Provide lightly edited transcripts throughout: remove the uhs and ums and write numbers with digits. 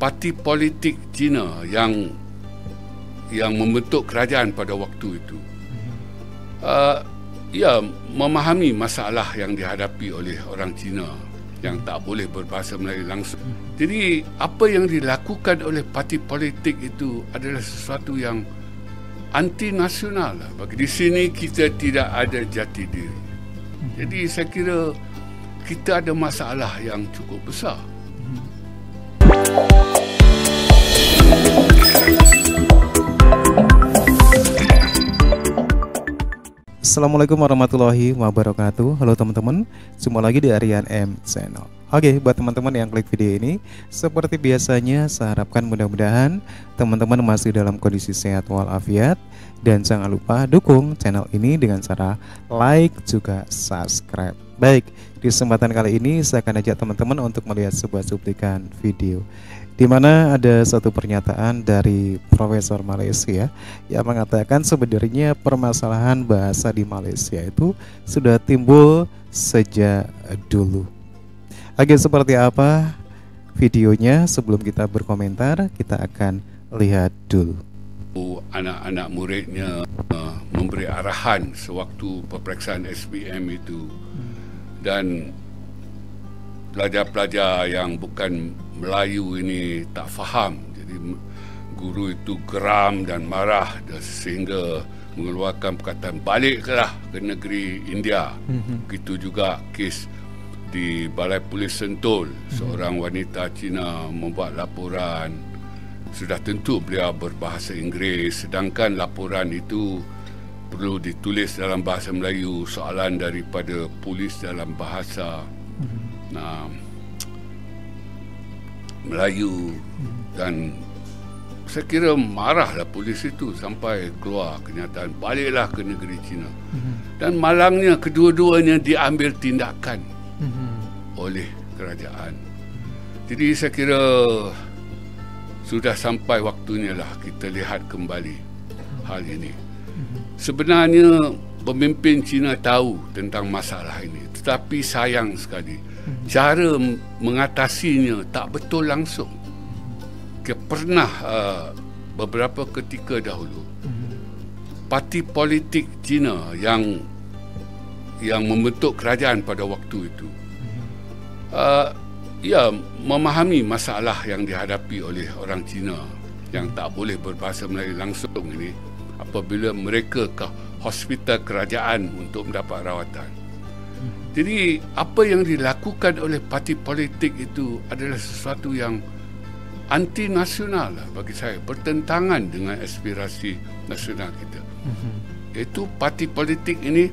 parti politik Cina yang membentuk kerajaan pada waktu itu memahami masalah yang dihadapi oleh orang Cina yang tak boleh berbahasa Melayu langsung. Jadi apa yang dilakukan oleh parti politik itu adalah sesuatu yang anti nasional lah. Bagi di sini kita tidak ada jati diri. Jadi saya kira kita ada masalah yang cukup besar. Assalamualaikum warahmatullahi wabarakatuh. Halo teman-teman, jumpa lagi di Aryan M Channel. Oke, buat teman-teman yang klik video ini, seperti biasanya saya harapkan mudah-mudahan teman-teman masih dalam kondisi sehat walafiat. Dan jangan lupa dukung channel ini dengan cara like juga subscribe. Baik, di kesempatan kali ini saya akan ajak teman-teman untuk melihat sebuah cuplikan video di mana ada satu pernyataan dari Profesor Malaysia yang mengatakan sebenarnya permasalahan bahasa di Malaysia itu sudah timbul sejak dulu. Oke, seperti apa videonya? Sebelum kita berkomentar, kita akan lihat dulu. Anak-anak muridnya memberi arahan sewaktu peperiksaan SPM itu, dan pelajar-pelajar yang bukan Melayu ini tak faham. Jadi guru itu geram dan marah sehingga mengeluarkan perkataan baliklah ke negeri India. Begitu juga kes di Balai Polis Sentul, seorang wanita Cina membuat laporan. Sudah tentu beliau berbahasa Inggeris, sedangkan laporan itu perlu ditulis dalam bahasa Melayu, soalan daripada polis dalam bahasa Melayu. Dan saya kira marahlah polis itu sampai keluar kenyataan baliklah ke negeri Cina. Dan malangnya kedua-duanya diambil tindakan oleh kerajaan. Jadi saya kira sudah sampai waktunya lah kita lihat kembali hal ini. Sebenarnya pemimpin Cina tahu tentang masalah ini, tetapi sayang sekali cara mengatasinya tak betul langsung. Pernah beberapa ketika dahulu parti politik Cina yang membentuk kerajaan pada waktu itu memahami masalah yang dihadapi oleh orang Cina yang tak boleh berbahasa Melayu langsung ini apabila mereka ke hospital kerajaan untuk mendapat rawatan. Jadi apa yang dilakukan oleh parti politik itu adalah sesuatu yang anti nasional lah bagi saya, bertentangan dengan aspirasi nasional kita. Iaitu parti politik ini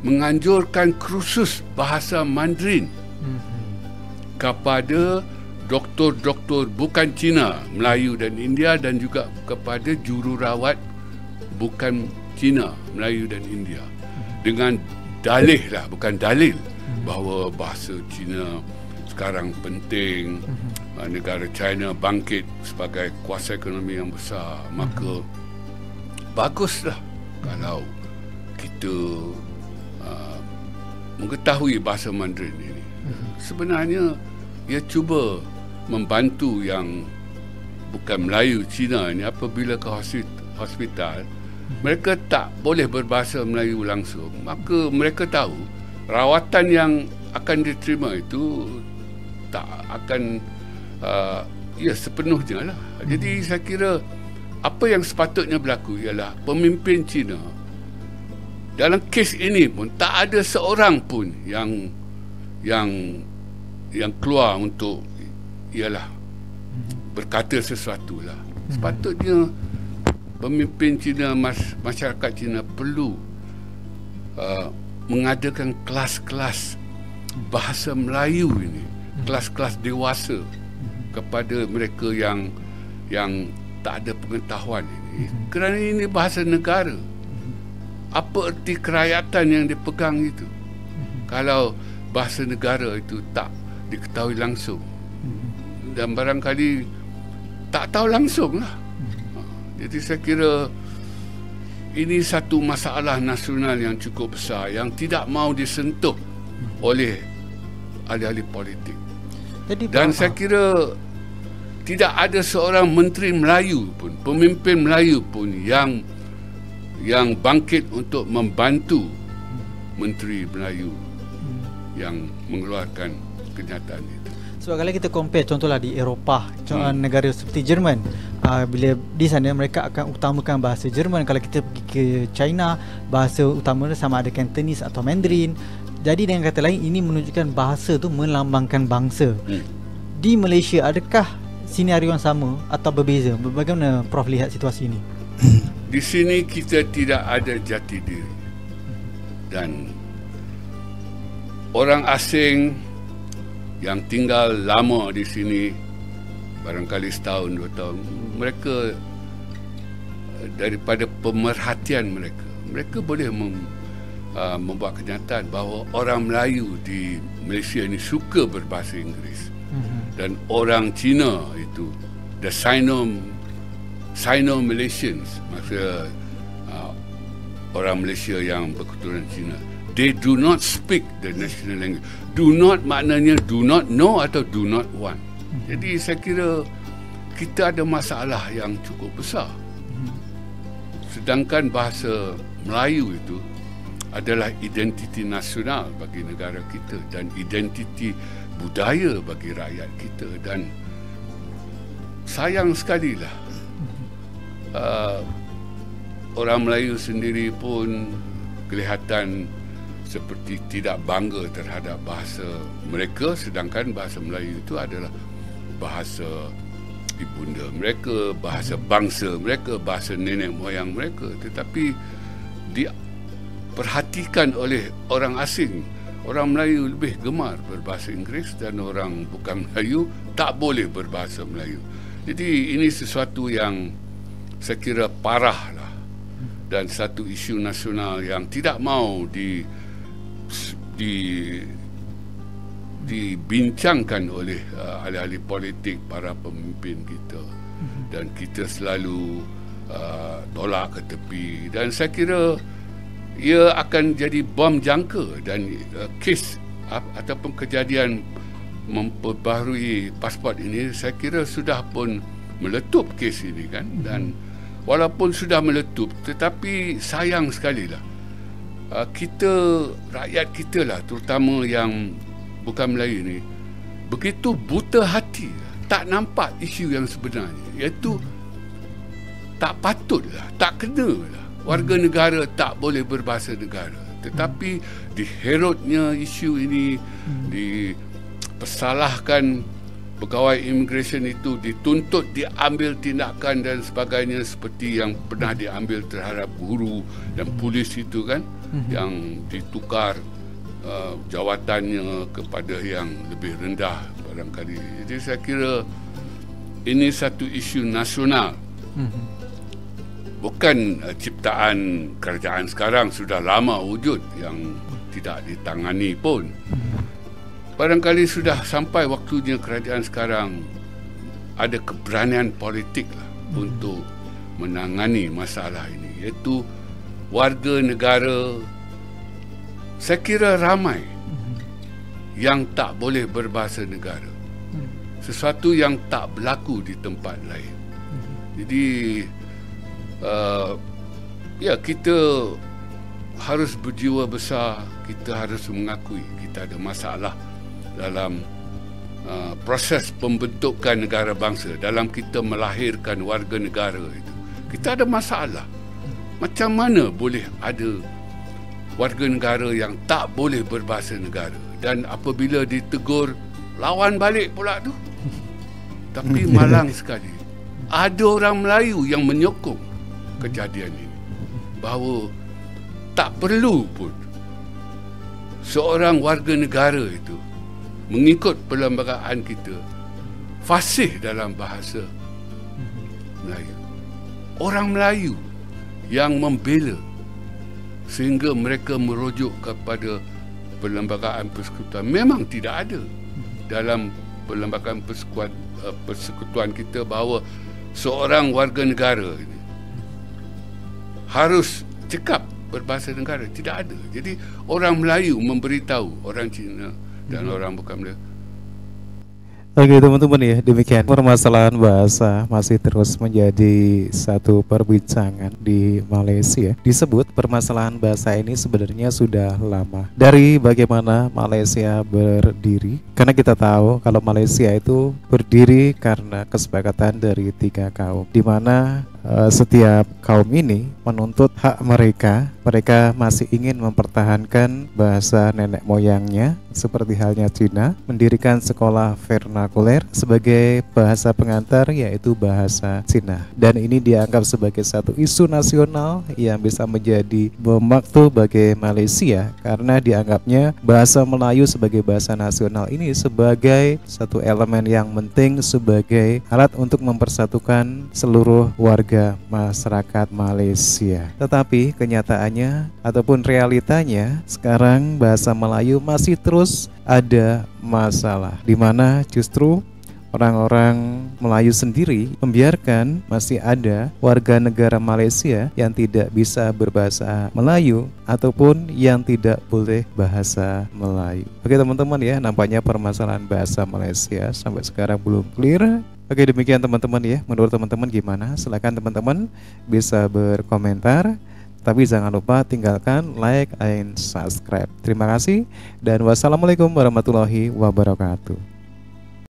menganjurkan kursus bahasa Mandarin kepada doktor-doktor bukan Cina, Melayu dan India, dan juga kepada jururawat bukan Cina, Melayu dan India, dengan dalih lah, bukan dalil, bahawa bahasa Cina sekarang penting, negara China bangkit sebagai kuasa ekonomi yang besar, maka baguslah kalau kita mengetahui bahasa Mandarin ini. Sebenarnya ia cuba membantu yang bukan Melayu Cina ini apabila ke hospital mereka tak boleh berbahasa Melayu langsung, maka mereka tahu rawatan yang akan diterima itu tak akan sepenuhnya lah. Jadi saya kira apa yang sepatutnya berlaku ialah pemimpin Cina dalam kes ini pun tak ada seorang pun yang keluar untuk berkata sesuatu lah. Sepatutnya pemimpin Cina, masyarakat Cina perlu mengadakan kelas-kelas bahasa Melayu ini, kelas-kelas dewasa kepada mereka yang tak ada pengetahuan ini. Kerana ini bahasa negara. Apa erti kerakyatan yang dipegang itu kalau bahasa negara itu tak diketahui langsung, dan barangkali tak tahu langsung lah. Jadi saya kira ini satu masalah nasional yang cukup besar yang tidak mau disentuh oleh ahli-ahli politik. Dan saya kira tidak ada seorang menteri Melayu pun, pemimpin Melayu pun yang bangkit untuk membantu menteri Melayu yang mengeluarkan kenyataan itu. Sebab kalau kita compare contohlah di Eropah, negara seperti Jerman, bila di sana mereka akan utamakan bahasa Jerman. Kalau kita pergi ke China, bahasa utama sama ada Cantonese atau Mandarin. Jadi dengan kata lain, ini menunjukkan bahasa tu melambangkan bangsa. Di Malaysia, adakah senario yang sama atau berbeza? Bagaimana Prof lihat situasi ini? Di sini kita tidak ada jati diri. Dan orang asing yang tinggal lama di sini, barangkali setahun, 2 tahun, mereka daripada pemerhatian mereka boleh membuat kenyataan bahawa orang Melayu di Malaysia ini suka berbahasa Inggeris. Dan orang Cina itu, the Sino-Malaysians, maksudnya orang Malaysia yang berketurunan Cina, they do not speak the national language. Do not maknanya do not know atau do not want. Jadi saya kira kita ada masalah yang cukup besar. Sedangkan bahasa Melayu itu adalah identiti nasional bagi negara kita dan identiti budaya bagi rakyat kita. Dan sayang sekali lah orang Melayu sendiri pun kelihatan seperti tidak bangga terhadap bahasa mereka, sedangkan bahasa Melayu itu adalah bahasa ibunda mereka, bahasa bangsa mereka, bahasa nenek moyang mereka. Tetapi diperhatikan oleh orang asing, orang Melayu lebih gemar berbahasa Inggeris dan orang bukan Melayu tak boleh berbahasa Melayu. Jadi ini sesuatu yang saya kira parah lah, dan satu isu nasional yang tidak mau dibincangkan oleh ahli-ahli politik, para pemimpin kita, dan kita selalu tolak ke tepi. Dan saya kira ia akan jadi bom jangka, dan kes ataupun kejadian memperbaharui pasport ini saya kira sudah pun meletup kes ini kan. Dan walaupun sudah meletup, tetapi sayang sekali lah kita, rakyat kita lah, terutama yang bukan Melayu ni, begitu buta hati, tak nampak isu yang sebenarnya, iaitu tak patutlah, tak kenalah warga negara tak boleh berbahasa negara. Tetapi diherutnya isu ini, dipersalahkan pegawai immigration itu, dituntut diambil tindakan dan sebagainya, seperti yang pernah diambil terhadap guru dan polis itu kan, yang ditukar jawatannya kepada yang lebih rendah barangkali. Jadi saya kira ini satu isu nasional, bukan ciptaan kerajaan sekarang, sudah lama wujud yang tidak ditangani pun. Barangkali sudah sampai waktunya kerajaan sekarang ada keberanian politik lah untuk menangani masalah ini, iaitu warga negara. Saya kira ramai yang tak boleh berbahasa negara, sesuatu yang tak berlaku di tempat lain. Jadi ya, kita harus berjiwa besar, kita harus mengakui kita ada masalah dalam proses pembentukan negara bangsa, dalam kita melahirkan warga negara itu. Kita ada masalah. Macam mana boleh ada warga negara yang tak boleh berbahasa negara, dan apabila ditegur lawan balik pula tu. Tapi malang sekali ada orang Melayu yang menyokong kejadian ini, bahawa tak perlu pun seorang warga negara itu mengikut perlembagaan kita fasih dalam bahasa Melayu. Orang Melayu yang membela sehingga mereka merujuk kepada perlembagaan persekutuan memang tidak ada dalam perlembagaan persekutuan kita bahawa seorang warga negara ini harus cekap berbahasa negara. Tidak ada. Jadi orang Melayu memberitahu orang Cina dan orang bukan Melayu. Oke teman-teman ya, demikian permasalahan bahasa masih terus menjadi satu perbincangan di Malaysia. Disebut permasalahan bahasa ini sebenarnya sudah lama. Dari bagaimana Malaysia berdiri, karena kita tahu kalau Malaysia itu berdiri karena kesepakatan dari 3 kaum, di mana setiap kaum ini menuntut hak mereka. Mereka masih ingin mempertahankan bahasa nenek moyangnya, seperti halnya Cina, mendirikan sekolah vernakuler sebagai bahasa pengantar, yaitu bahasa Cina. Dan ini dianggap sebagai satu isu nasional yang bisa menjadi bom waktu bagi Malaysia, karena dianggapnya bahasa Melayu sebagai bahasa nasional ini sebagai satu elemen yang penting, sebagai alat untuk mempersatukan seluruh warga masyarakat Malaysia. Tetapi kenyataannya ataupun realitanya sekarang bahasa Melayu masih terus ada masalah, di mana justru orang-orang Melayu sendiri membiarkan masih ada warga negara Malaysia yang tidak bisa berbahasa Melayu ataupun yang tidak boleh bahasa Melayu. Oke teman-teman ya, nampaknya permasalahan bahasa Malaysia sampai sekarang belum clear. Oke, demikian teman-teman ya. Menurut teman-teman gimana? Silakan teman-teman bisa berkomentar. Tapi jangan lupa tinggalkan like and subscribe. Terima kasih dan wassalamualaikum warahmatullahi wabarakatuh.